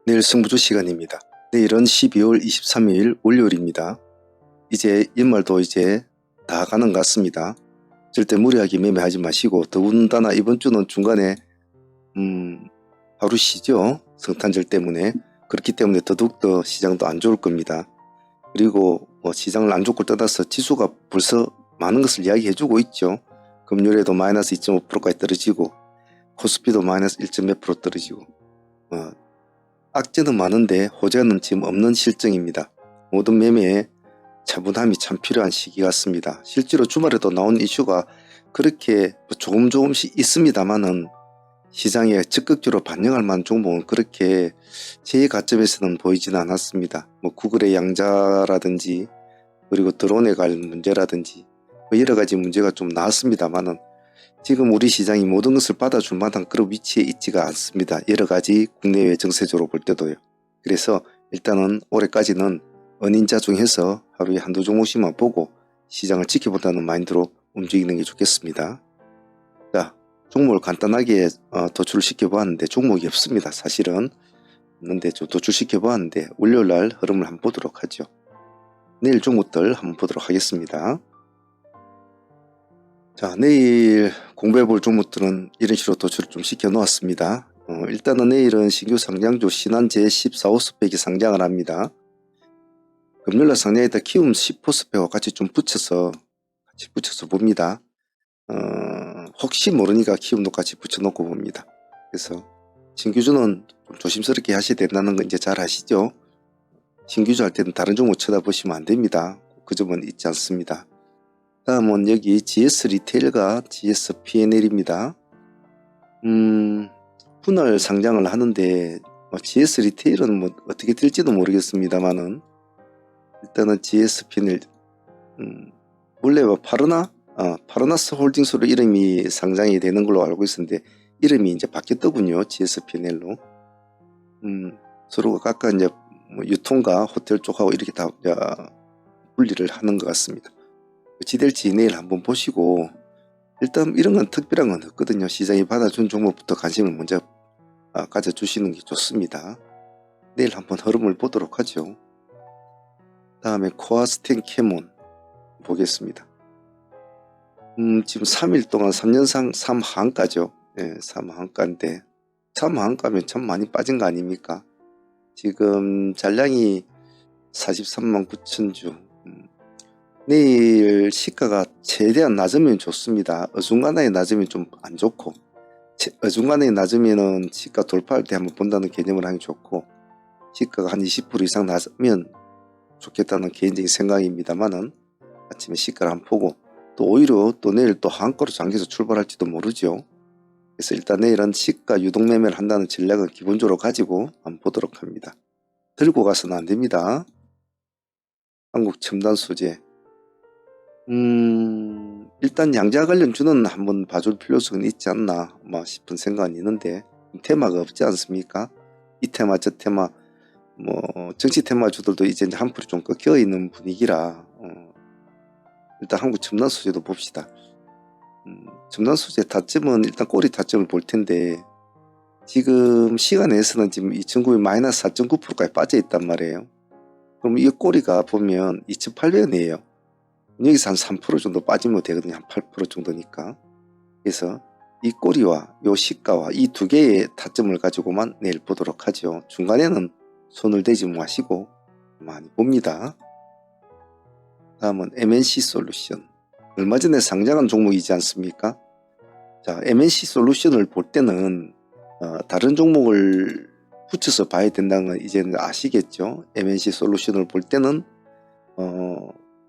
내일 승부조 시간입니다. 내일은 12월 23일 월요일입니다. 이제 연말도 이제 다 가는 것 같습니다. 절대 무리하게 매매하지 마시고, 더군다나 이번 주는 중간에 하루 쉬죠. 성탄절 때문에. 그렇기 때문에 더더욱더 시장도 안 좋을 겁니다. 그리고 시장을 안 좋고 떠나서 지수가 벌써 많은 것을 이야기해주고 있죠. 금요일에도 마이너스 2.5%까지 떨어지고, 코스피도 마이너스 1.몇 % 떨어지고, 악재는 많은데 호재는 지금 없는 실정입니다. 모든 매매에 차분함이 참 필요한 시기 같습니다. 실제로 주말에도 나온 이슈가 그렇게 조금씩 있습니다만은 시장에 적극적으로 반영할 만한 종목은 그렇게 제 관점에서는 보이지는 않았습니다. 구글의 양자라든지 그리고 드론에 관련 문제라든지 여러 가지 문제가 좀 나왔습니다만은 지금 우리 시장이 모든 것을 받아줄 만한 그런 위치에 있지가 않습니다. 여러 가지 국내외 정세적으로 볼 때도요. 그래서 일단은 올해까지는 은인자중해서 하루에 한두 종목씩만 보고 시장을 지켜본다는 마인드로 움직이는 게 좋겠습니다. 자, 종목을 간단하게 도출을 시켜보았는데 종목이 없습니다. 사실은 없는데 좀 도출시켜보았는데 월요일날 흐름을 한번 보도록 하죠. 내일 종목들 한번 보도록 하겠습니다. 자, 내일 공부해볼 종목들은 이런 식으로 도출을 좀 시켜 놓았습니다. 일단은 내일은 신규 상장주 신한 제14호스펙이 상장을 합니다. 금요일날 상장했다 키움 10호스펙과 같이 좀 붙여서 봅니다. 혹시 모르니까 키움도 같이 붙여놓고 봅니다. 그래서 신규주는 좀 조심스럽게 하셔야 된다는 거 이제 잘 아시죠? 신규주 할 때는 다른 종목 쳐다보시면 안 됩니다. 그 점은 잊지 않습니다. 다음은 여기 GS 리테일과 GS P&L입니다. 분할 상장을 하는데 GS 리테일은 어떻게 될지도 모르겠습니다만은 일단은 GS P&L 원래 파르나스 홀딩스로 이름이 상장이 되는 걸로 알고 있었는데 이름이 이제 바뀌었더군요. GS P&L로 서로가 각각 이제 유통과 호텔 쪽하고 이렇게 다 분리를 하는 것 같습니다. 어찌 될지 내일 한번 보시고 일단 이런 건 특별한 건 없거든요. 시장이 받아준 종목부터 관심을 먼저 가져주시는 게 좋습니다. 내일 한번 흐름을 보도록 하죠. 다음에 코아스텐 캐몬 보겠습니다. 지금 3일 동안 3년상 3하한가죠. 네, 3하한가인데 3하한가면 참 많이 빠진 거 아닙니까? 지금 잔량이 43만 9천 주. 내일 시가가 최대한 낮으면 좋습니다. 어중간하게 낮으면 좀 안 좋고 어중간하게 낮으면 시가 돌파할 때 한번 본다는 개념을 하기 좋고 시가가 한 20% 이상 낮으면 좋겠다는 개인적인 생각입니다만은 아침에 시가를 한번 보고 또 오히려 또 내일 또 한가로 장기에서 출발할지도 모르죠. 그래서 일단 내일은 시가 유동 매매를 한다는 전략은 기본적으로 가지고 한번 보도록 합니다. 들고 가서는 안 됩니다. 한국 첨단 소재 일단 양자 관련주는 한번 봐줄 필요성은 있지 않나 싶은 생각은 있는데 테마가 없지 않습니까? 이 테마 저 테마 정치 테마주들도 이제 한풀이 좀 꺾여 있는 분위기라 일단 한국 첨단 소재도 봅시다. 첨단 소재 타점은 일단 꼬리 타점을 볼 텐데 지금 시간에서는 지금 2,900 마이너스 4.9%까지 빠져 있단 말이에요. 그럼 이 꼬리가 보면 2,800원이에요. 여기서 한 3% 정도 빠지면 되거든요. 한 8% 정도니까. 그래서 이 꼬리와 요 시가와 이 두 개의 타점을 가지고만 내일 보도록 하죠. 중간에는 손을 대지 마시고 많이 봅니다. 다음은 MNC 솔루션. 얼마 전에 상장한 종목이지 않습니까? 자, MNC 솔루션을 볼 때는 다른 종목을 붙여서 봐야 된다는 건 이제는 아시겠죠? MNC 솔루션을 볼 때는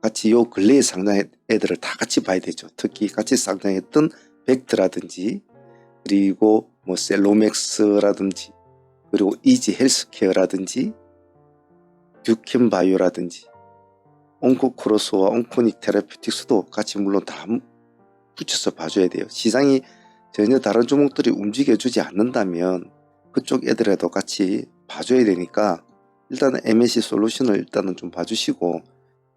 같이 요 근래에 상장한 애들을 다 같이 봐야 되죠. 특히 같이 상장했던 벡트라든지 그리고 셀로맥스라든지 그리고 이지 헬스케어라든지 듀캠바이오라든지 온코크로스와 온코닉 테라피틱스도 같이 물론 다 붙여서 봐줘야 돼요. 시장이 전혀 다른 종목들이 움직여주지 않는다면 그쪽 애들에도 같이 봐줘야 되니까 일단은 MNC 솔루션을 일단은 좀 봐주시고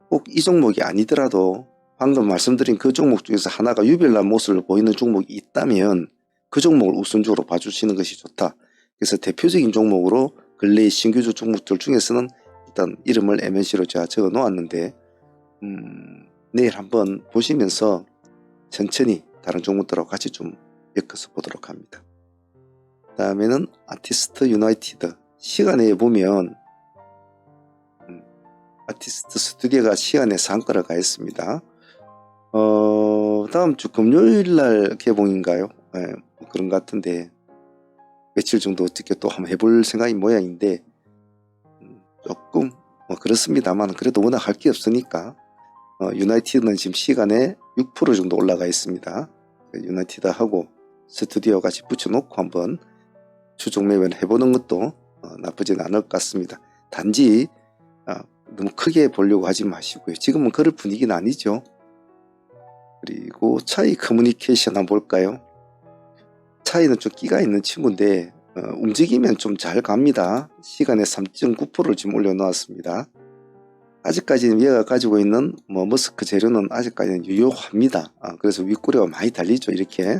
꼭 이 종목이 아니더라도 방금 말씀드린 그 종목 중에서 하나가 유별난 모습을 보이는 종목이 있다면 그 종목을 우선적으로 봐주시는 것이 좋다. 그래서 대표적인 종목으로 근래 신규주 종목들 중에서는 일단 이름을 MNC로 제가 적어 놓았는데 내일 한번 보시면서 천천히 다른 종목들하고 같이 좀 엮어서 보도록 합니다. 다음에는 아티스트 유나이티드. 시간에 보면 아티스트 스튜디오가 시간에 상가를 가했습니다. 다음 주 금요일날 개봉인가요? 네, 그런 것 같은데 며칠 정도 어떻게 또 한번 해볼 생각인 모양인데 조금 그렇습니다만 그래도 워낙 할 게 없으니까 유나이티드는 지금 시간에 6% 정도 올라가 있습니다. 유나이티드하고 스튜디오 같이 붙여놓고 한번 추종 매매를 해보는 것도 나쁘진 않을 것 같습니다. 단지 너무 크게 보려고 하지 마시고요. 지금은 그럴 분위기는 아니죠. 그리고 차이 커뮤니케이션 한번 볼까요? 차이는 좀 끼가 있는 친구인데 움직이면 좀 잘 갑니다. 시간에 3.9%를 지금 올려놓았습니다. 아직까지는 얘가 가지고 있는 머스크 재료는 아직까지는 유효합니다. 그래서 윗꼬리가 많이 달리죠. 이렇게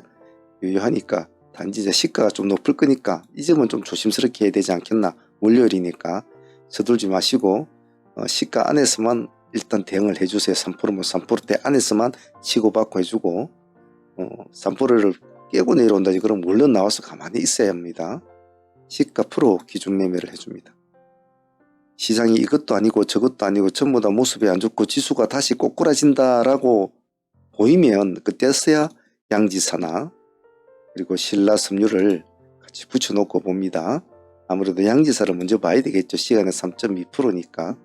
유효하니까 단지 이제 시가가 좀 높을 거니까 이 점은 좀 조심스럽게 해야 되지 않겠나. 월요일이니까 서둘지 마시고 시가 안에서만 일단 대응을 해주세요. 3%면 3%대 안에서만 치고받고 해주고 3%를 깨고 내려온다지 그럼 물론 나와서 가만히 있어야 합니다. 시가 프로 기준 매매를 해줍니다. 시장이 이것도 아니고 저것도 아니고 전부 다 모습이 안 좋고 지수가 다시 꼬꾸라진다라고 보이면 그때서야 양지사나 그리고 신라섬유를 같이 붙여놓고 봅니다. 아무래도 양지사를 먼저 봐야 되겠죠. 시간에 3.2%니까.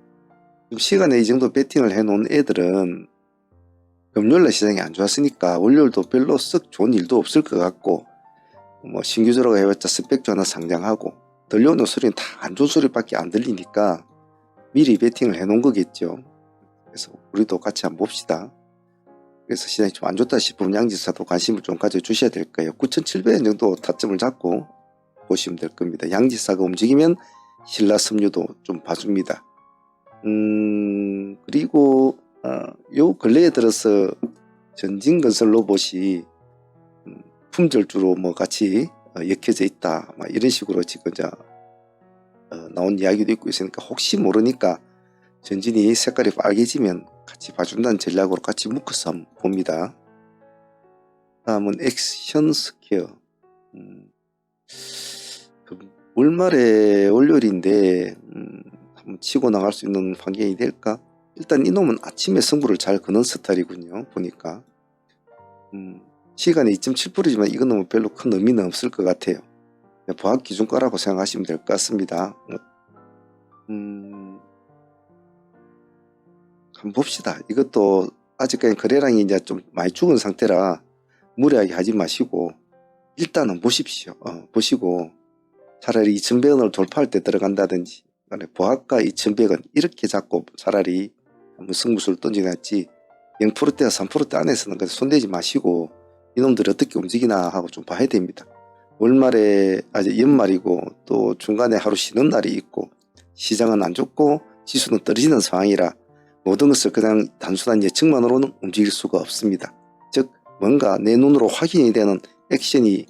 시간에 이 정도 베팅을 해놓은 애들은 금요일날 시장이 안 좋았으니까 월요일도 별로 썩 좋은 일도 없을 것 같고 신규주라고 해봤자 스펙주 하나 상장하고 들려오는 소리는 다 안 좋은 소리밖에 안 들리니까 미리 베팅을 해놓은 거겠죠. 그래서 우리도 같이 한번 봅시다. 그래서 시장이 좀 안 좋다 싶으면 양지사도 관심을 좀 가져주셔야 될 거예요. 9,700원 정도 타점을 잡고 보시면 될 겁니다. 양지사가 움직이면 신라섬유도 좀 봐줍니다. 그리고 요 근래에 들어서 전진건설 로봇이 품절주로 같이 엮여져 있다 이런 식으로 지금 나온 이야기도 있고 있으니까 혹시 모르니까 전진이 색깔이 빨개지면 같이 봐준다는 전략으로 같이 묶어서 한번 봅니다. 다음은 액션스퀘어. 월말에 월요일인데 한번 치고 나갈 수 있는 환경이 될까? 일단 이놈은 아침에 승부를 잘 거는 스타일이군요. 보니까 시간이 2.7%지만 이거는 별로 큰 의미는 없을 것 같아요. 보합 기준가라고 생각하시면 될 것 같습니다. 한번 봅시다. 이것도 아직까지 거래량이 이제 좀 많이 죽은 상태라 무리하게 하지 마시고 일단은 보십시오. 보시고 차라리 2,100원을 돌파할 때 들어간다든지 보합가 2,100원 이렇게 잡고 차라리 한번 승부수를 던져놨지 0%대와 3%대 안에서는 손대지 마시고 이놈들이 어떻게 움직이나 하고 좀 봐야 됩니다. 월말에 아직 연말이고 또 중간에 하루 쉬는 날이 있고 시장은 안 좋고 지수는 떨어지는 상황이라 모든 것을 그냥 단순한 예측만으로는 움직일 수가 없습니다. 즉 뭔가 내 눈으로 확인이 되는 액션이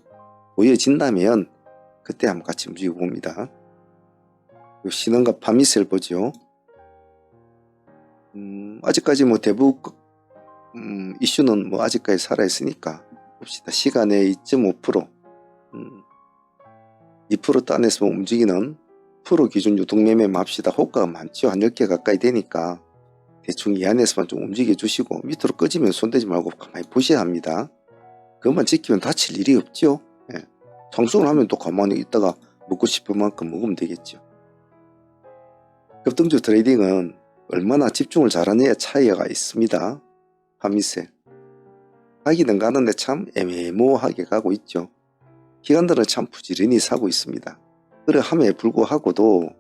보여진다면 그때 한번 같이 움직여 봅니다. 신흥과 파미셀 보죠. 아직까지 대북 이슈는 아직까지 살아있으니까 봅시다. 시간에 2.5% 2% 안에서 움직이는 프로 기준 유동매매 합시다. 호가가 많죠. 한 10개 가까이 되니까 대충 이 안에서만 좀 움직여 주시고 밑으로 꺼지면 손대지 말고 가만히 보셔야 합니다. 그것만 지키면 다칠 일이 없죠. 상승을 하면 또 가만히 있다가 먹고 싶은 만큼 먹으면 되겠죠. 급등주 트레이딩은 얼마나 집중을 잘하느냐에 차이가 있습니다. 파미셀 가기는 가는데 참 애매모호하게 가고 있죠. 기관들은 참 부지런히 사고 있습니다. 그러함에 불구하고도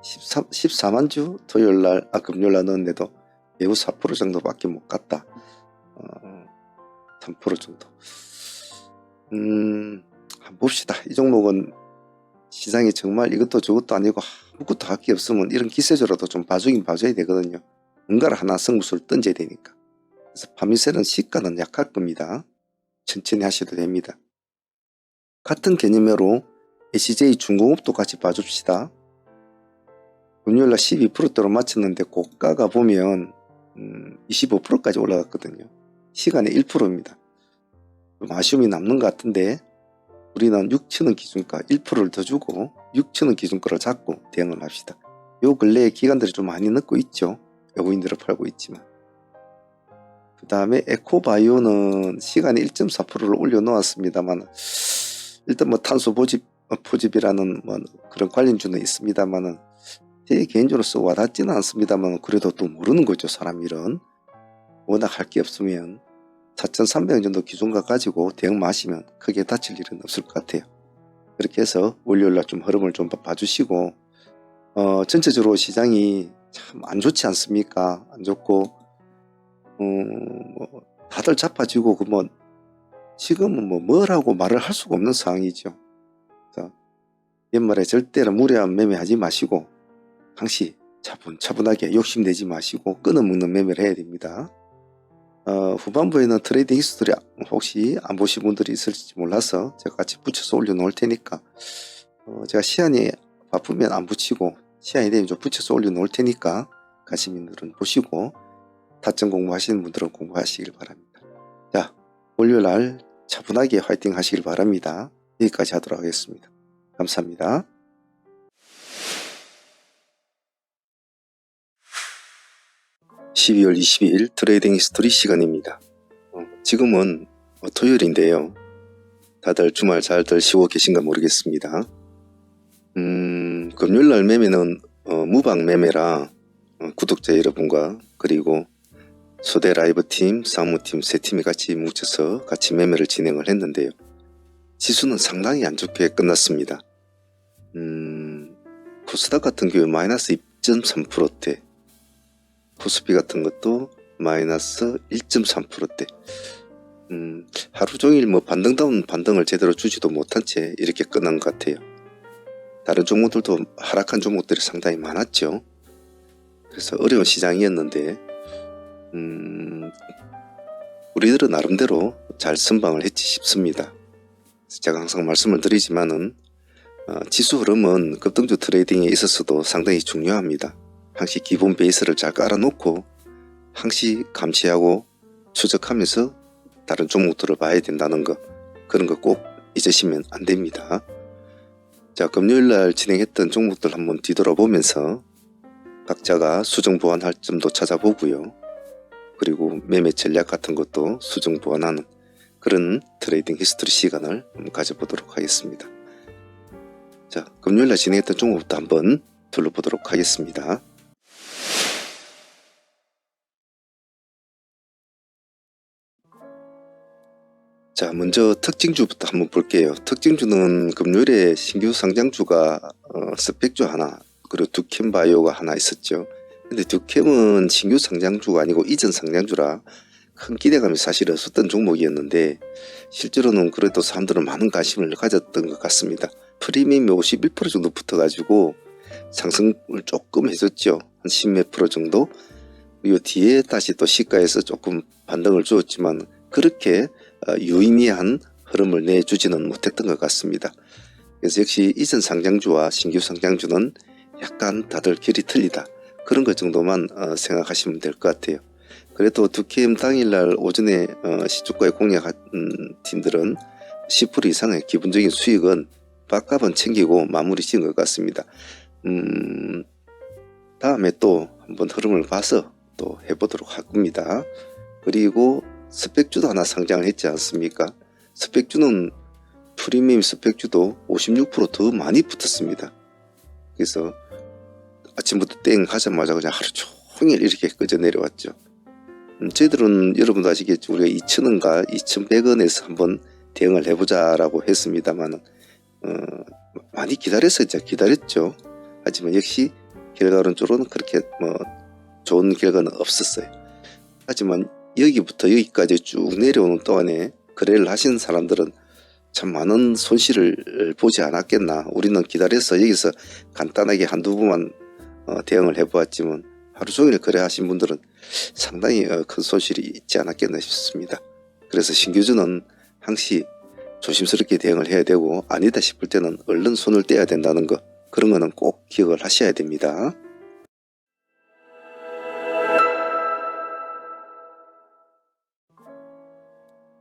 14만주 토요일날 금요일날 넣었는데도 매우 4% 정도밖에 못 갔다. 3% 정도. 한번 봅시다. 이 종목은 시장이 정말 이것도 저것도 아니고 아무것도 할 게 없으면 이런 기세조라도 좀 봐주긴 봐줘야 되거든요. 뭔가를 하나 승부수를 던져야 되니까. 그래서 파미셀은 시가는 약할 겁니다. 천천히 하셔도 됩니다. 같은 개념으로 SJ 중공업도 같이 봐줍시다. 금요일날 12%대로 마쳤는데 고가가 보면 25%까지 올라갔거든요. 시간에 1%입니다. 좀 아쉬움이 남는 것 같은데 우리는 6천원 기준가 1%를 더 주고 6천원 기준가를 잡고 대응을 합시다. 요 근래에 기관들이 좀 많이 넣고 있죠. 외국인들을 팔고 있지만. 그 다음에 에코바이오는 시간에 1.4%를 올려놓았습니다만 일단 뭐 탄소 포집이라는 뭐 그런 관련주는 있습니다만은 제 개인적으로서 와닿지는 않습니다만 그래도 또 모르는 거죠. 사람 일은. 워낙 할 게 없으면 4,300원 정도 기준가 가지고 대응 마시면 크게 다칠 일은 없을 것 같아요. 그렇게 해서 월요일날 좀 흐름을 좀 봐주시고 전체적으로 시장이 참 안 좋지 않습니까? 안 좋고 뭐 다들 자빠지고 지금은 뭐라고 말을 할 수가 없는 상황이죠. 그래서 연말에 절대로 무리한 매매하지 마시고 항시 차분하게 욕심내지 마시고 끊어먹는 매매를 해야 됩니다. 후반부에는 트레이딩 히스토리 혹시 안 보신 분들이 있을지 몰라서 제가 같이 붙여서 올려놓을 테니까 제가 시간이 바쁘면 안 붙이고 시간이 되면 좀 붙여서 올려놓을 테니까 가신 분들은 보시고 타점 공부하시는 분들은 공부하시길 바랍니다. 자, 월요일날 차분하게 화이팅 하시길 바랍니다. 여기까지 하도록 하겠습니다. 감사합니다. (12월 22일) 트레이딩 히스토리 시간입니다. 지금은 토요일인데요. 다들 주말 잘들 쉬고 계신가 모르겠습니다. 금요일날 매매는 무방 매매라 구독자 여러분과 그리고 소대 라이브팀, 사무팀 세 팀이 같이 뭉쳐서 같이 매매를 진행을 했는데요. 지수는 상당히 안 좋게 끝났습니다. 코스닥 같은 경우에 마이너스 2.3%대, 코스피 같은 것도 마이너스 1.3%대. 하루 종일 반등다운 반등을 제대로 주지도 못한 채 이렇게 끝난 것 같아요. 다른 종목들도 하락한 종목들이 상당히 많았죠. 그래서 어려운 시장이었는데 우리들은 나름대로 잘 선방을 했지 싶습니다. 제가 항상 말씀을 드리지만은 지수 흐름은 급등주 트레이딩에 있어서도 상당히 중요합니다. 항시 기본 베이스를 잘 깔아놓고 항시 감시하고 추적하면서 다른 종목들을 봐야 된다는 거, 그런 거 꼭 잊으시면 안 됩니다. 자, 금요일날 진행했던 종목들 한번 뒤돌아보면서 각자가 수정 보완할 점도 찾아보고요. 그리고 매매 전략 같은 것도 수정 보완하는 그런 트레이딩 히스토리 시간을 한번 가져보도록 하겠습니다. 자, 금요일날 진행했던 종목부터 한번 둘러보도록 하겠습니다. 자, 먼저 특징주부터 한번 볼게요. 특징주는 금요일에 신규 상장주가 스펙주 하나, 그리고 듀캠바이오가 하나 있었죠. 근데 듀캠은 신규 상장주가 아니고 이전 상장주라 큰 기대감이 사실 없었던 종목이었는데 실제로는 그래도 사람들은 많은 관심을 가졌던 것 같습니다. 프리미엄이 51% 정도 붙어가지고 상승을 조금 해줬죠. 한 10몇 프로 정도. 그리고 뒤에 다시 또 시가에서 조금 반등을 주었지만 그렇게 유의미한 흐름을 내주지는 못했던 것 같습니다. 그래서 역시 이전 상장주와 신규 상장주는 약간 다들 길이 틀리다. 그런 것 정도만 생각하시면 될 것 같아요. 그래도 듀캠 당일날 오전에 시초가에 공략한 팀들은 10% 이상의 기본적인 수익은 밥값은 챙기고 마무리 지은 것 같습니다. 다음에 또 한번 흐름을 봐서 또 해보도록 할 겁니다. 그리고 스펙주도 하나 상장을 했지 않습니까? 스펙주는 프리미엄 스펙주도 56% 더 많이 붙었습니다. 그래서 아침부터 땡 하자마자 그냥 하루 종일 이렇게 꺼져 내려왔죠. 저희들은 여러분도 아시겠죠. 우리가 2,000원과 2,100원에서 한번 대응을 해보자라고 했습니다만 많이 기다렸죠. 하지만 역시 결과론적으로는 그렇게 좋은 결과는 없었어요. 하지만 여기부터 여기까지 쭉 내려오는 동안에 거래를 하신 사람들은 참 많은 손실을 보지 않았겠나. 우리는 기다려서 여기서 간단하게 한두 번만 대응을 해보았지만 하루 종일 거래하신 분들은 상당히 큰 손실이 있지 않았겠나 싶습니다. 그래서 신규주는 항시 조심스럽게 대응을 해야 되고 아니다 싶을 때는 얼른 손을 떼야 된다는 거, 그런 거는 꼭 기억을 하셔야 됩니다.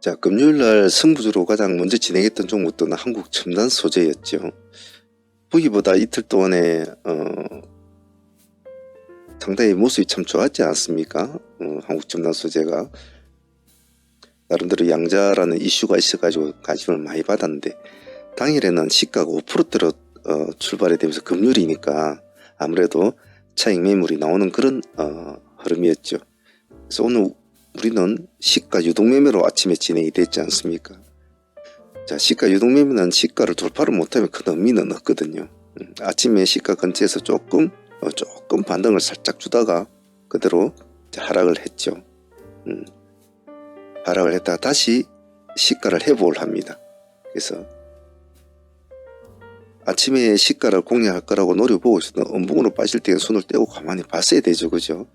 자, 금요일날 승부주로 가장 먼저 진행했던 종목도 한국 첨단 소재였죠. 보기보다 이틀 동안에 상당히 모습이 참 좋았지 않습니까? 한국 첨단 소재가 나름대로 양자라는 이슈가 있어가지고 관심을 많이 받았는데, 당일에는 시가가 5%대로 출발이 되면서 금요일이니까 아무래도 차익 매물이 나오는 그런 흐름이었죠. 그래서 오늘 우리는 시가 유동매매로 아침에 진행이 됐지 않습니까? 자, 시가 유동매매는 시가를 돌파를 못하면 큰 의미는 없거든요. 아침에 시가 근처에서 조금 반등을 살짝 주다가 그대로 하락을 했죠. 하락을 했다가 다시 시가를 회복을 합니다. 그래서 아침에 시가를 공략할 거라고 노려보고 있었던 음봉으로 빠질 때는 손을 떼고 가만히 봤어야 되죠. 그죠?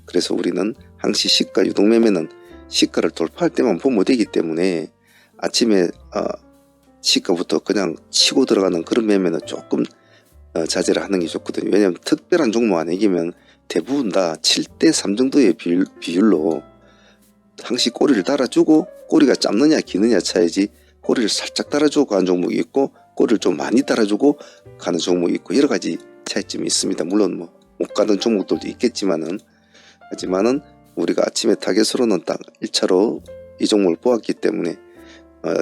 그래서 우리는 항시 시가 유동매매는 시가를 돌파할 때만 보면 되기 때문에 아침에 시가부터 그냥 치고 들어가는 그런 매매는 조금 자제를 하는 게 좋거든요. 왜냐하면 특별한 종목 안 이기면 대부분 다 7대3 정도의 비율로 항시 꼬리를 달아주고 꼬리가 짧느냐 기느냐 차이지, 꼬리를 살짝 달아주고 가는 종목이 있고 꼬리를 좀 많이 달아주고 가는 종목이 있고 여러 가지 차이점이 있습니다. 물론 못 가는 종목들도 있겠지만은, 하지만은 우리가 아침에 타겟으로는 딱 1차로 이 종목을 보았기 때문에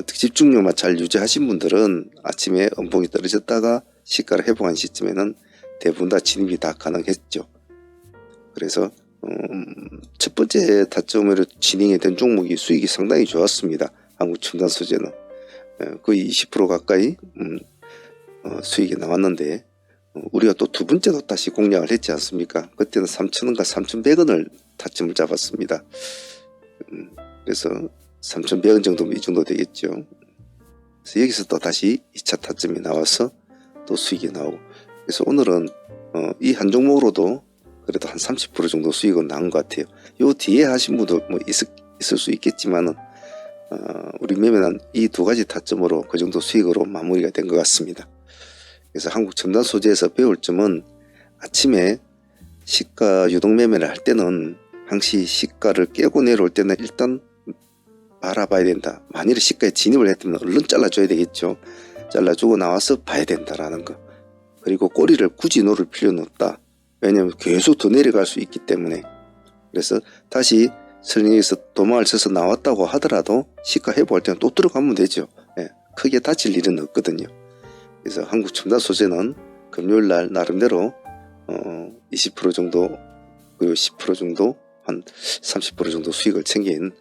집중력만 잘 유지하신 분들은 아침에 음봉이 떨어졌다가 시가를 회복한 시점에는 대부분 다 진입이 다 가능했죠. 그래서 첫 번째 타점으로 진행이 된 종목이 수익이 상당히 좋았습니다. 한국 첨단 소재는 거의 20% 가까이 수익이 나왔는데, 우리가 또 두 번째도 다시 공략을 했지 않습니까? 그때는 3,000원과 3,100원을 타점을 잡았습니다. 그래서 3,100원 정도면 이 정도 되겠죠. 그래서 여기서 또 다시 2차 타점이 나와서 또 수익이 나오고, 그래서 오늘은 이 한 종목으로도 그래도 한 30% 정도 수익은 나온 것 같아요. 요 뒤에 하신 분도 있을 수 있겠지만은 우리 매매는 이 두 가지 타점으로 그 정도 수익으로 마무리가 된 것 같습니다. 그래서 한국 첨단 소재에서 배울 점은, 아침에 시가 유동 매매를 할 때는 항시 시가를 깨고 내려올 때는 일단 바라봐야 된다. 만일 시가에 진입을 했다면 얼른 잘라줘야 되겠죠. 잘라주고 나와서 봐야 된다라는 거. 그리고 꼬리를 굳이 노릴 필요는 없다. 왜냐하면 계속 더 내려갈 수 있기 때문에. 그래서 다시 설령에서 도망을 쳐서 나왔다고 하더라도 시가 회복할 때는 또 들어가면 되죠. 크게 다칠 일은 없거든요. 그래서 한국 첨단 소재는 금요일날 나름대로 20% 정도 그리고 10% 정도 한 30% 정도 수익을 챙긴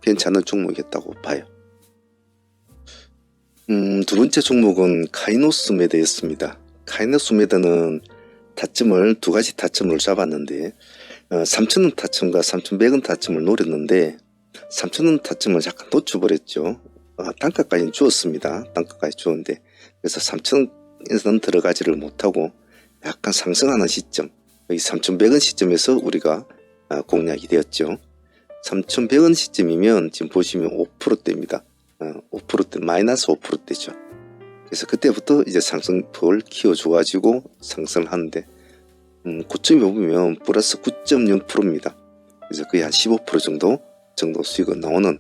괜찮은 종목이었다고 봐요. 두 번째 종목은 카이노스 매드였습니다. 카이노스 매드는 타점을 두 가지 타점을 잡았는데 3,000원 타점과 3,100원 타점을 노렸는데 3,000원 타점을 약간 놓쳐버렸죠. 단가까지는 주었습니다. 단가까지 주었는데, 그래서 3,000원에서는 들어가지를 못하고 약간 상승하는 시점, 여기 3,100원 시점에서 우리가 공략이 되었죠. 3,100원 시점이면 지금 보시면 5%대입니다. 5%대, 마이너스 5%대죠. 그래서 그때부터 이제 상승폭을 키워줘가지고 상승을 하는데, 고점이 보면 플러스 9.0%입니다. 그래서 거의 한 15% 정도 수익은 나오는,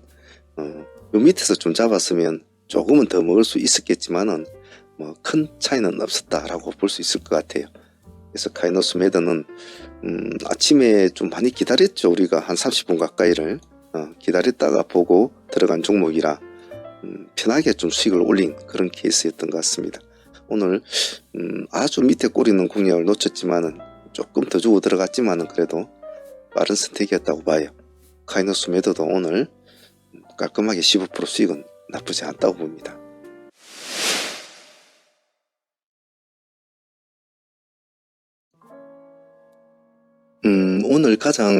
요 밑에서 좀 잡았으면 조금은 더 먹을 수 있었겠지만은 큰 차이는 없었다라고 볼 수 있을 것 같아요. 그래서 카이노스 매드는 아침에 좀 많이 기다렸죠. 우리가 한 30분 가까이를 기다렸다가 보고 들어간 종목이라 편하게 좀 수익을 올린 그런 케이스였던 것 같습니다. 오늘 아주 밑에 꼬리는 공략을 놓쳤지만은 조금 더 주고 들어갔지만은 그래도 빠른 선택이었다고 봐요. 카이노스 매드도 오늘 깔끔하게 15% 수익은 나쁘지 않다고 봅니다. 오늘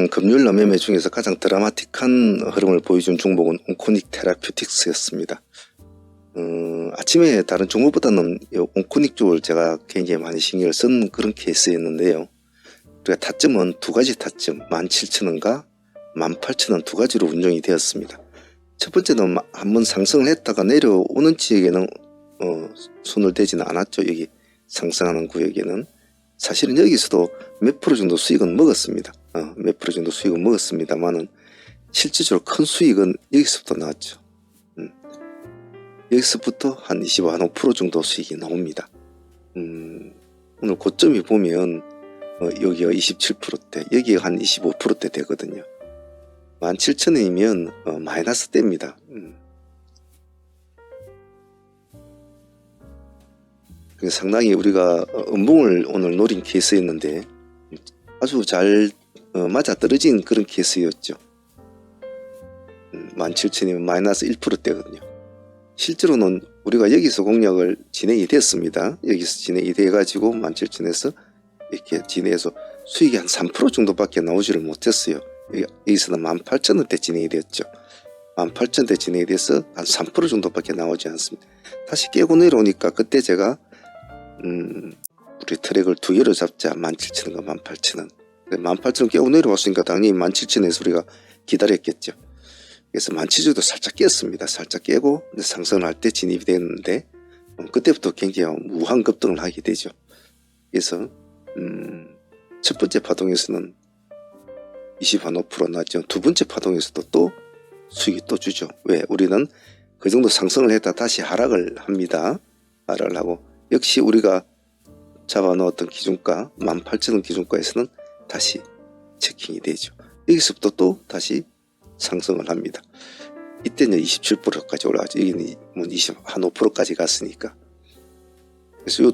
금요일 매매 중에서 가장 드라마틱한 흐름을 보여준 종목은 온코닉 테라퓨틱스였습니다. 아침에 다른 종목보다는 온코닉 쪽을 제가 굉장히 많이 신경을 쓴 그런 케이스였는데요. 우리가 타점은 두 가지 타점, 17,000원과 18,000원 두 가지로 운영이 되었습니다. 첫 번째는 한번 상승을 했다가 내려오는 지역에는 손을 대지는 않았죠. 여기 상승하는 구역에는 사실은 여기서도 몇 프로 정도 수익은 먹었습니다. 몇 프로 정도 수익은 먹었습니다만은 실질적으로 큰 수익은 여기서부터 나왔죠. 여기서부터 한 25, 한 5% 정도 수익이 나옵니다. 오늘 고점이 보면 여기가 27%대, 여기가 한 25%대 되거든요. 17,000원이면 마이너스 대입니다. 상당히 우리가 음봉을 오늘 노린 케이스였는데 아주 잘 맞아 떨어진 그런 케이스였죠. 17,000원이면 마이너스 1%대거든요. 실제로는 우리가 여기서 공략을 진행이 됐습니다. 여기서 진행이 돼가지고 17,000원에서 이렇게 진행해서 수익이 한 3% 정도밖에 나오지를 못했어요. 여기서는 18,000원대 진행이 되었죠. 18,000원대 진행이 돼서 한 3% 정도밖에 나오지 않습니다. 다시 깨고 내려오니까 그때 제가 우리 트랙을 두 개로 잡자. 17,000원과 18,000원. 18,000원 깨고 내려왔으니까 당연히 17,000원에서 우리가 기다렸겠죠. 그래서 17,000원도 살짝 깼습니다. 살짝 깨고 상승을 할 때 진입이 됐는데 그때부터 굉장히 무한 급등을 하게 되죠. 그래서 첫 번째 파동에서는 25% 나왔죠. 두 번째 파동에서도 또 수익이 또 주죠. 왜? 우리는 그 정도 상승을 했다 다시 하락을 합니다. 하락을 하고 역시 우리가 잡아놓았던 기준가 18,000원 기준가에서는 다시 체킹이 되죠. 여기서부터 또 다시 상승을 합니다. 이때는 27%까지 올라가죠. 여기는 한 5%까지 갔으니까. 그래서 이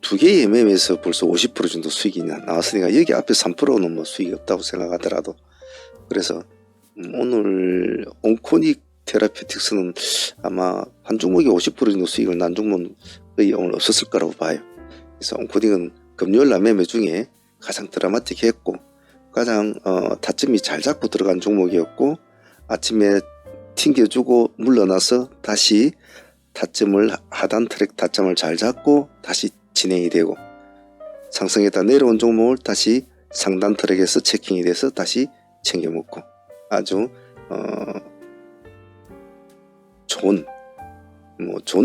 두 개의 매매에서 벌써 50% 정도 수익이 나왔으니까 여기 앞에 3%는 뭐 수익이 없다고 생각하더라도 그래서 오늘 온코닉 테라피틱스는 아마 한 종목이 50% 정도 수익을 난 종목은 거의 오늘 없었을 거라고 봐요. 그래서 온코닉은 금요일 날 매매 중에 가장 드라마틱했고 가장 타점이 잘 잡고 들어간 종목이었고 아침에 튕겨주고 물러나서 다시 타점을 하단 트랙 타점을 잘 잡고 다시 진행이 되고 상승했다 내려온 종목을 다시 상단 트랙에서 체킹이 돼서 다시 챙겨 먹고 아주 좋은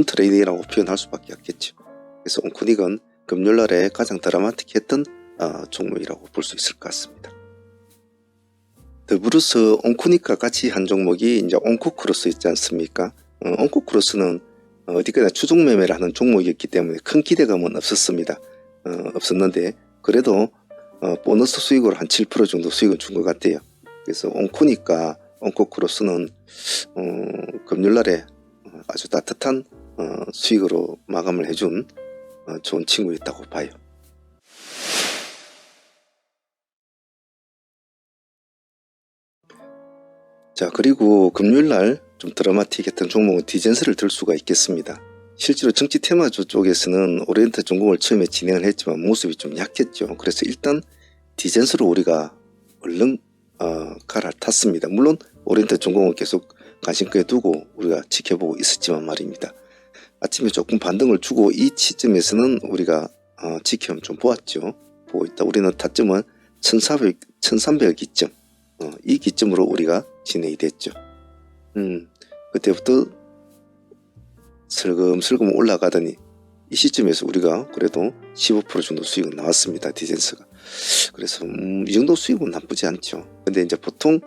트레이딩이라고 표현할 수밖에 없겠죠. 그래서 온코닉은 금요일날에 가장 드라마틱했던 종목이라고 볼 수 있을 것 같습니다. 더불어서 온코닉과 같이 한 종목이 이제 온코크로스 있지 않습니까? 온코크로스는 어디까지나 추종 매매를 하는 종목이었기 때문에 큰 기대감은 없었습니다. 없었는데 그래도 보너스 수익으로 한 7% 정도 수익을 준 것 같아요. 그래서 온코닉과 온코크로스는 금요일날에 아주 따뜻한 수익으로 마감을 해준 좋은 친구였다고 봐요. 자, 그리고 금요일날 좀 드라마틱했던 종목은 디젠스를 들 수가 있겠습니다. 실제로 정치 테마주 쪽에서는 오리엔트 종목을 처음에 진행을 했지만 모습이 좀 약했죠. 그래서 일단 디젠스로 우리가 얼른 갈아탔습니다. 물론 오리엔트 종목은 계속 관심가에 두고 우리가 지켜보고 있었지만 말입니다. 아침에 조금 반등을 주고 이 시점에서는 우리가 지켜 좀 보았죠. 보고 있다. 우리는 타점은 1300 기점 이 기점으로 우리가 진행이 됐죠. 그때부터 슬금슬금 올라가더니 이 시점에서 우리가 그래도 15% 정도 수익은 나왔습니다. 디젠스가. 그래서 이 정도 수익은 나쁘지 않죠. 근데 이제 보통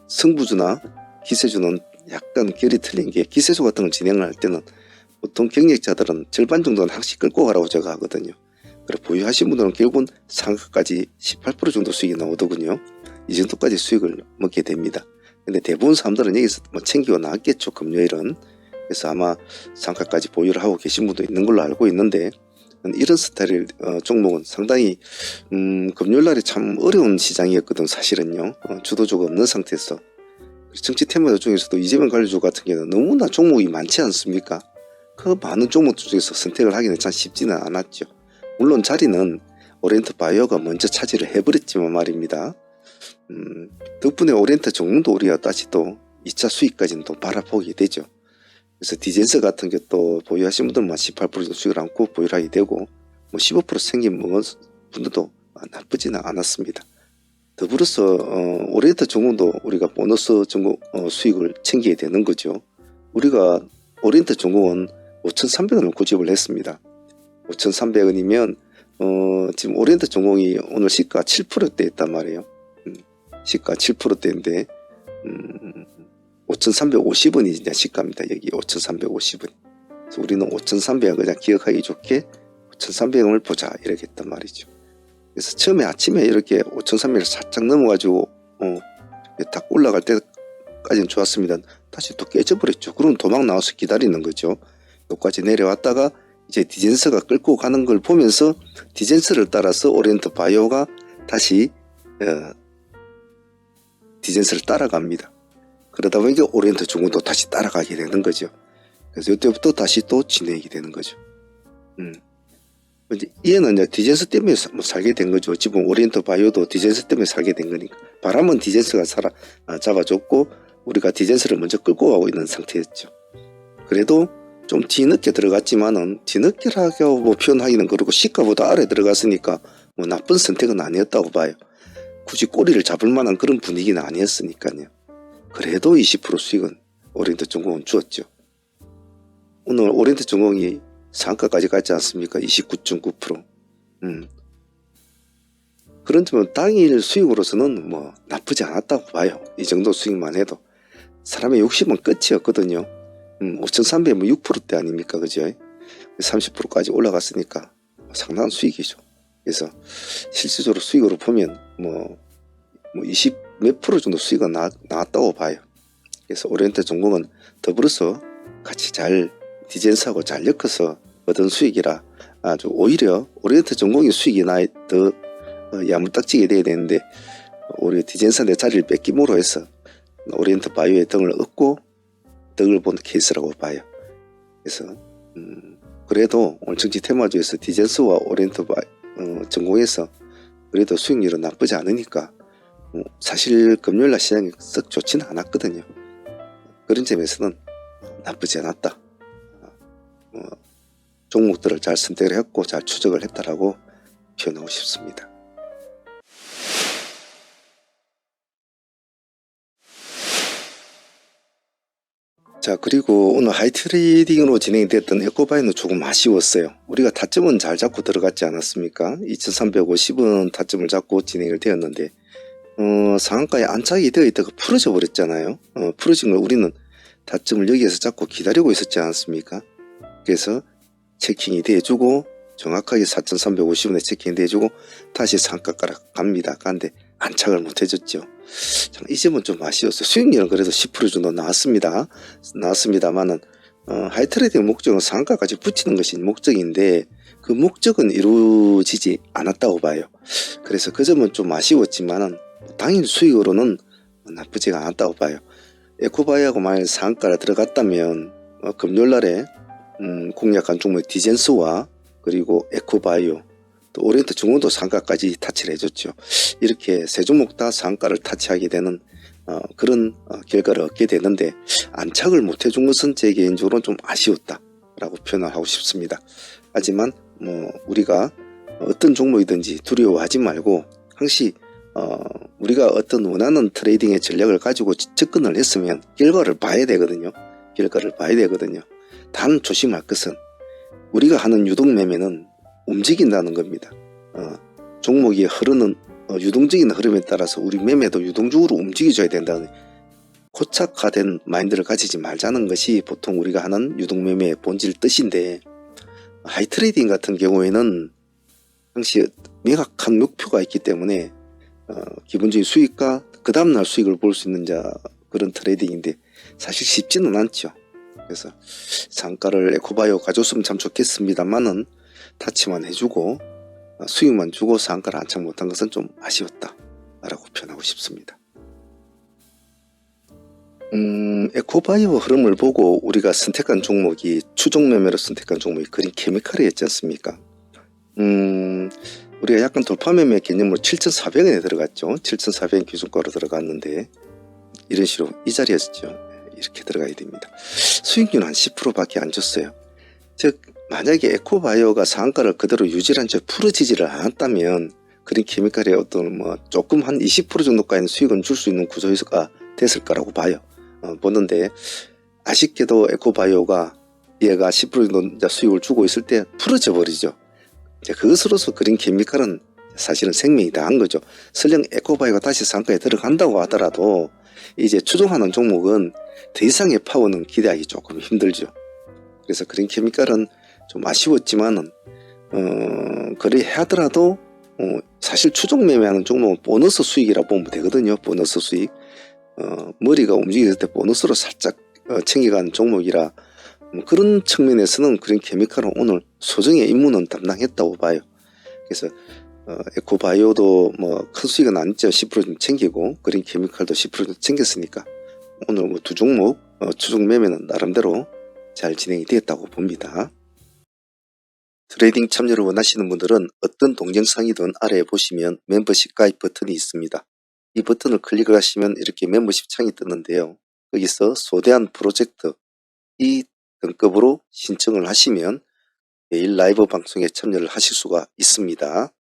승부주나 기세주는 약간 결이 틀린 게 기세주 같은 걸 진행을 할 때는 보통 경력자들은 절반 정도는 항시 끌고 가라고 제가 하거든요. 그래 보유하신 분들은 결국은 상가까지 18% 정도 수익이 나오더군요. 이 정도까지 수익을 먹게 됩니다. 근데 대부분 사람들은 여기서 뭐 챙기고 나왔겠죠. 금요일은. 그래서 아마 상가까지 보유를 하고 계신 분도 있는 걸로 알고 있는데 이런 스타일 종목은 상당히 금요일날이 참 어려운 시장이었거든 사실은요. 주도주가 없는 상태에서 정치 테마주 중에서도 이재명 관료주 같은 경우는 너무나 종목이 많지 않습니까? 그 많은 종목 중에서 선택을 하기는 참 쉽지는 않았죠. 물론 자리는 오리엔트 바이오가 먼저 차지를 해버렸지만 말입니다. 덕분에 오리엔트 종목도 우리가 다시 또 2차 수익까지는 또 바라보게 되죠. 그래서 디젠스 같은 게 또 보유하신 분들은 18% 수익을 안고 보유를 하게 되고 뭐 15% 생긴 분들도 나쁘지는 않았습니다. 더불어서 오리엔트 전공도 우리가 보너스 전공 수익을 챙겨야 되는 거죠. 우리가 오리엔트 전공은 5,300원을 고집을 했습니다. 5,300원이면 지금 오리엔트 전공이 오늘 시가 7%대 있단 말이에요. 시가 7%대인데 5,350원이 이제 시가입니다. 여기 5,350원. 그래서 우리는 5,300원 그냥 기억하기 좋게 5,300원을 보자 이렇게 했단 말이죠. 그래서 처음에 아침에 이렇게 5,300원을 살짝 넘어가지고 딱 올라갈 때까지는 좋았습니다. 다시 또 깨져버렸죠. 그럼 도망 나와서 기다리는 거죠. 여기까지 내려왔다가 이제 디젠스가 끌고 가는 걸 보면서 디젠스를 따라서 오리엔트 바이오가 다시 디젠스를 따라갑니다. 그러다 보니까 오리엔트 전공도 다시 따라가게 되는 거죠. 그래서 이때부터 다시 또 진행이 되는 거죠. 얘는 이제 디젠스 때문에 살게 된 거죠. 지금 오리엔트 바이오도 디젠스 때문에 살게 된 거니까. 바람은 디젠스가 잡아줬고 우리가 디젠스를 먼저 끌고 가고 있는 상태였죠. 그래도 좀 뒤늦게 들어갔지만은 뒤늦게라고 뭐 표현하기는 그렇고 시가보다 아래 들어갔으니까 뭐 나쁜 선택은 아니었다고 봐요. 굳이 꼬리를 잡을 만한 그런 분위기는 아니었으니까요. 그래도 20% 수익은 오리엔트 전공은 주었죠. 오늘 오리엔트 전공이 상가까지 갔지 않습니까? 29.9%. 그런 점은 당일 수익으로서는 뭐 나쁘지 않았다고 봐요. 이 정도 수익만 해도. 사람의 욕심은 끝이었거든요. 5,300은 6%대 아닙니까? 그죠? 30%까지 올라갔으니까 상당한 수익이죠. 그래서 실질적으로 수익으로 보면 뭐 20 몇 프로 정도 수익은 나왔다고 봐요. 그래서 오리엔트 전공은 더불어서 같이 잘 디젠스하고 잘 엮어서 얻은 수익이라 아주 오히려 오리엔트 전공의 수익이 더 야무딱지게 돼야 되는데 오히려 디젠스한테 자리를 뺏김으로 해서 오리엔트 바이오의 등을 얻고 덕을 본 케이스라고 봐요. 그래서 그래도 오늘 정치 테마주에서 디젠스와 오리엔트 전공에서 그래도 수익률은 나쁘지 않으니까 사실 금요일날 시장이 썩 좋지는 않았거든요. 그런 점에서는 나쁘지 않았다. 종목들을 잘 선택을 했고 잘 추적을 했다라고 표현하고 싶습니다. 자, 그리고 오늘 하이트레이딩으로 진행이 됐던 에코바이는 조금 아쉬웠어요. 우리가 타점은 잘 잡고 들어갔지 않았습니까? 2350원 타점을 잡고 진행을 되었는데 상한가에 안착이 되어 있다가 풀어져 버렸잖아요. 풀어진 걸 우리는 타점을 여기에서 잡고 기다리고 있었지 않습니까? 그래서 체킹이 돼주고 정확하게 4,350원에 체킹이 돼주고 다시 상한가로 갑니다. 그런데 안착을 못 해줬죠. 이 점은 좀 아쉬웠어요. 수익률은 그래도 10% 정도 나왔습니다만은 하이트레이딩 목적은 상한가까지 붙이는 것이 목적인데 그 목적은 이루어지지 않았다고 봐요. 그래서 그 점은 좀 아쉬웠지만은 당일 수익으로는 나쁘지가 않았다고 봐요. 에코바이오하고 만약 상한가를 들어갔다면 금요일날에 공략한 종목 디젠스와 그리고 에코바이오 또 오리엔트 전공도 상가까지 타치를 해줬죠. 이렇게 세 종목 다 상가를 타치하게 되는 그런 결과를 얻게 되는데 안착을 못 해준 것은 제 개인적으로는 좀 아쉬웠다라고 표현을 하고 싶습니다. 하지만 뭐 우리가 어떤 종목이든지 두려워하지 말고 항시 우리가 어떤 원하는 트레이딩의 전략을 가지고 접근을 했으면 결과를 봐야 되거든요. 단 조심할 것은 우리가 하는 유동매매는 움직인다는 겁니다. 종목이 흐르는 유동적인 흐름에 따라서 우리 매매도 유동적으로 움직여줘야 된다는 고착화된 마인드를 가지지 말자는 것이 보통 우리가 하는 유동매매의 본질 뜻인데 하이트레이딩 같은 경우에는 당시 명확한 목표가 있기 때문에 기본적인 수익과 그 다음날 수익을 볼 수 있는 그런 트레이딩인데 사실 쉽지는 않죠. 그래서 상가를 에코바이오 가져왔으면 참 좋겠습니다만은 타치만 해주고 수익만 주고 상가를 안착 못한 것은 좀 아쉬웠다 라고 표현하고 싶습니다. 에코바이오 흐름을 보고 우리가 선택한 종목이 추종매매로 선택한 종목이 그린 케미칼이었지 않습니까? 우리가 약간 돌파매매 개념으로 7,400원에 들어갔죠. 7,400원 기준가로 들어갔는데 이런 식으로 이 자리였죠. 이렇게 들어가야 됩니다. 수익률은 한 10%밖에 안 줬어요. 즉 만약에 에코바이오가 상한가를 그대로 유지한 채 풀어지지를 않았다면 그린 케미칼의 어떤 뭐 조금 한 20% 정도까지는 수익은 줄 수 있는 구조가 됐을 거라고 봐요. 보는데 아쉽게도 에코바이오가 얘가 10% 정도 수익을 주고 있을 때 풀어져 버리죠. 이제 그것으로서 그린 케미칼은 사실은 생명이 다한 거죠. 설령 에코바이오가 다시 상가에 들어간다고 하더라도 이제 추종하는 종목은 더 이상의 파워는 기대하기 조금 힘들죠. 그래서 그린 케미칼은 좀 아쉬웠지만은 그래 하더라도 사실 추종 매매하는 종목은 보너스 수익이라 보면 되거든요. 보너스 수익. 머리가 움직일 때 보너스로 살짝 챙겨간 종목이라 그런 측면에서는 그린 케미칼은 오늘 소정의 임무는 담당했다고 봐요. 그래서 에코바이오도 뭐 큰 수익은 아니죠. 10% 좀 챙기고 그린 케미칼도 10% 좀 챙겼으니까 오늘 뭐 두 종목 추종 매매는 나름대로 잘 진행이 되었다고 봅니다. 트레이딩 참여를 원하시는 분들은 어떤 동영상이든 아래에 보시면 멤버십 가입 버튼이 있습니다. 이 버튼을 클릭을 하시면 이렇게 멤버십 창이 뜨는데요. 여기서 소대한 프로젝트 이 등급으로 신청을 하시면 매일 라이브 방송에 참여를 하실 수가 있습니다.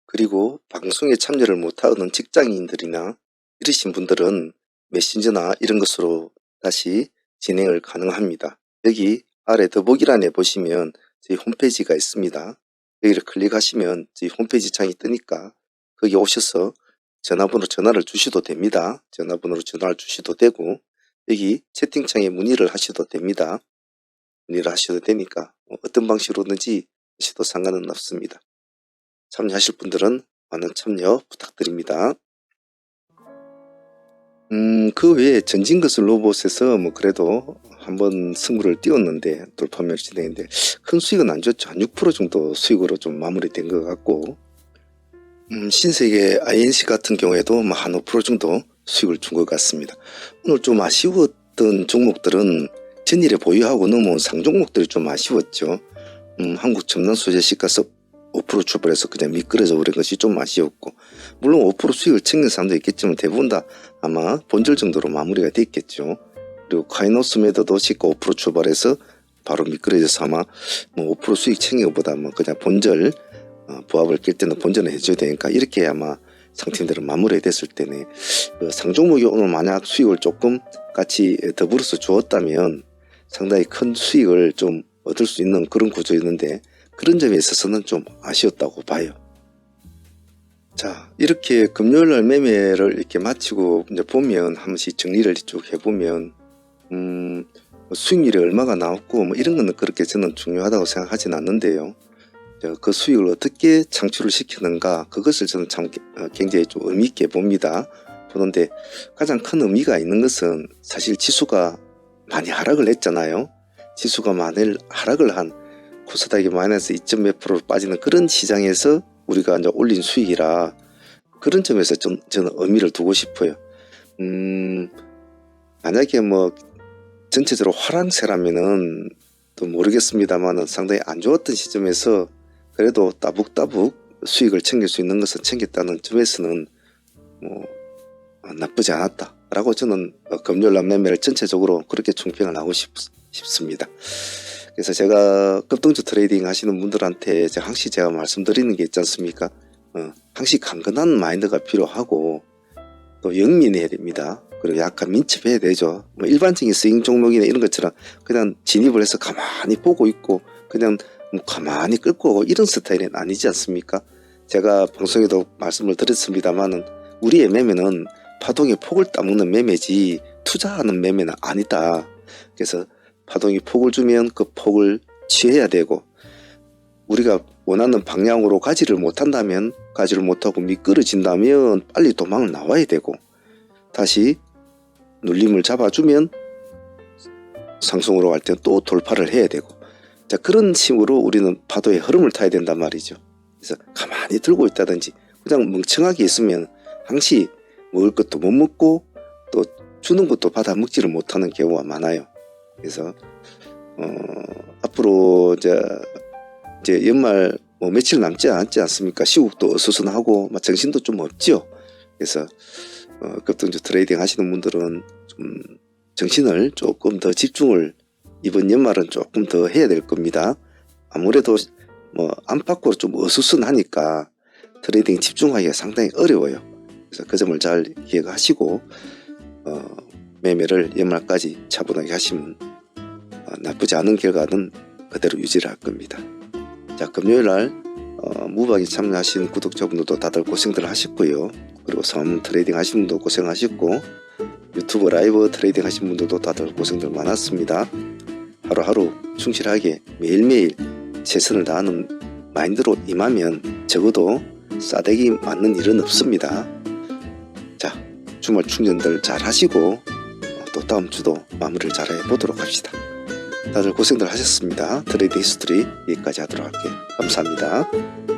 그리고 방송에 참여를 못하는 직장인들이나 이러신 분들은 메신저나 이런 것으로 다시 진행을 가능합니다. 여기 아래 더보기란에 보시면 저희 홈페이지가 있습니다. 여기를 클릭하시면 저희 홈페이지 창이 뜨니까 거기 오셔서 전화번호 전화를 주셔도 됩니다. 전화번호로 전화를 주셔도 되고 여기 채팅창에 문의를 하셔도 됩니다. 문의를 하셔도 되니까 어떤 방식으로든지 하셔도 상관은 없습니다. 참여하실 분들은 많은 참여 부탁드립니다. 그 외에 전진것을 로봇에서 뭐 그래도 한번 승부를 띄웠는데 돌파매를 진행했는데 큰 수익은 안 줬죠. 한 6% 정도 수익으로 좀 마무리된 것 같고 신세계 INC 같은 경우에도 뭐 한 5% 정도 수익을 준 것 같습니다. 오늘 좀 아쉬웠던 종목들은 전일에 보유하고 넘어온 상종목들이 좀 아쉬웠죠. 한국 첨단 소재 시가서 5% 출발해서 그냥 미끄러져 버린 것이 좀 아쉬웠고 물론 5% 수익을 챙긴 사람도 있겠지만 대부분 다 아마 본절 정도로 마무리가 됐겠죠. 그리고 카이노스 매도도 시가 5% 출발해서 바로 미끄러져서 아마 뭐 5% 수익 챙긴 것보다 뭐 그냥 본절 부합을 낄 때는 본전을 해줘야 되니까 이렇게 아마 상팀들은 마무리가 됐을 때네 상종목이 오늘 만약 수익을 조금 같이 더불어서 주었다면 상당히 큰 수익을 좀 얻을 수 있는 그런 구조였는데 그런 점에 있어서는 좀 아쉬웠다고 봐요. 자, 이렇게 금요일날 매매를 이렇게 마치고 이제 보면 한 번씩 정리를 쭉 해보면 수익률이 얼마가 나왔고 뭐 이런 거는 그렇게 저는 중요하다고 생각하진 않는데요. 그 수익을 어떻게 창출을 시키는가 그것을 저는 참 굉장히 좀 의미 있게 봅니다. 보는데 가장 큰 의미가 있는 것은 사실 지수가 많이 하락을 했잖아요. 지수가 많이 하락을 한 코스닥이 마이너스 2. 몇 % 빠지는 그런 시장에서 우리가 이제 올린 수익이라 그런 점에서 좀 저는 의미를 두고 싶어요. 만약에 뭐 전체적으로 화랑세라면은 또 모르겠습니다만은 상당히 안 좋았던 시점에서 그래도 따북따북 수익을 챙길 수 있는 것을 챙겼다는 점에서는 뭐 나쁘지 않았다라고 저는 금요일 날 매매를 전체적으로 그렇게 총평을 하고 싶습니다. 그래서 제가 급등주 트레이딩 하시는 분들한테 항상 말씀드리는 게 있지 않습니까? 항상 강건한 마인드가 필요하고 또 영민해야 됩니다. 그리고 약간 민첩해야 되죠. 뭐 일반적인 스윙 종목이나 이런 것처럼 그냥 진입을 해서 가만히 보고 있고 그냥 뭐 가만히 끌고 오고 이런 스타일은 아니지 않습니까? 제가 방송에도 말씀을 드렸습니다만은 우리의 매매는 파동의 폭을 따먹는 매매지 투자하는 매매는 아니다. 그래서 파동이 폭을 주면 그 폭을 취해야 되고 우리가 원하는 방향으로 가지를 못한다면 가지를 못하고 미끄러진다면 빨리 도망을 나와야 되고 다시 눌림을 잡아주면 상승으로 갈 때 또 돌파를 해야 되고 자 그런 식으로 우리는 파도의 흐름을 타야 된단 말이죠. 그래서 가만히 들고 있다든지 그냥 멍청하게 있으면 항시 먹을 것도 못 먹고 또 주는 것도 받아 먹지를 못하는 경우가 많아요. 그래서 앞으로 이제 연말 뭐 며칠 남지 않지 않습니까? 시국도 어수선하고 정신도 좀 없죠. 그래서 급등주 트레이딩 하시는 분들은 좀 정신을 조금 더 집중을 이번 연말은 조금 더 해야 될 겁니다. 아무래도 뭐 안팎으로 좀 어수선하니까 트레이딩에 집중하기가 상당히 어려워요. 그래서 그 점을 잘 기억하시고 매매를 연말까지 차분하게 하시면 나쁘지 않은 결과는 그대로 유지를 할 겁니다. 자, 금요일날 무방에 참여하신 구독자분들도 다들 고생들 하셨고요. 그리고 섬 트레이딩 하신 분도 고생하셨고, 유튜브 라이브 트레이딩 하신 분들도 다들 고생들 많았습니다. 하루하루 충실하게 매일매일 최선을 다하는 마인드로 임하면 적어도 싸대기 맞는 일은 없습니다. 자, 주말 충전들 잘 하시고 또 다음 주도 마무리를 잘 해보도록 합시다. 다들 고생들 하셨습니다. 트레이딩 히스토리 여기까지 하도록 할게요. 감사합니다.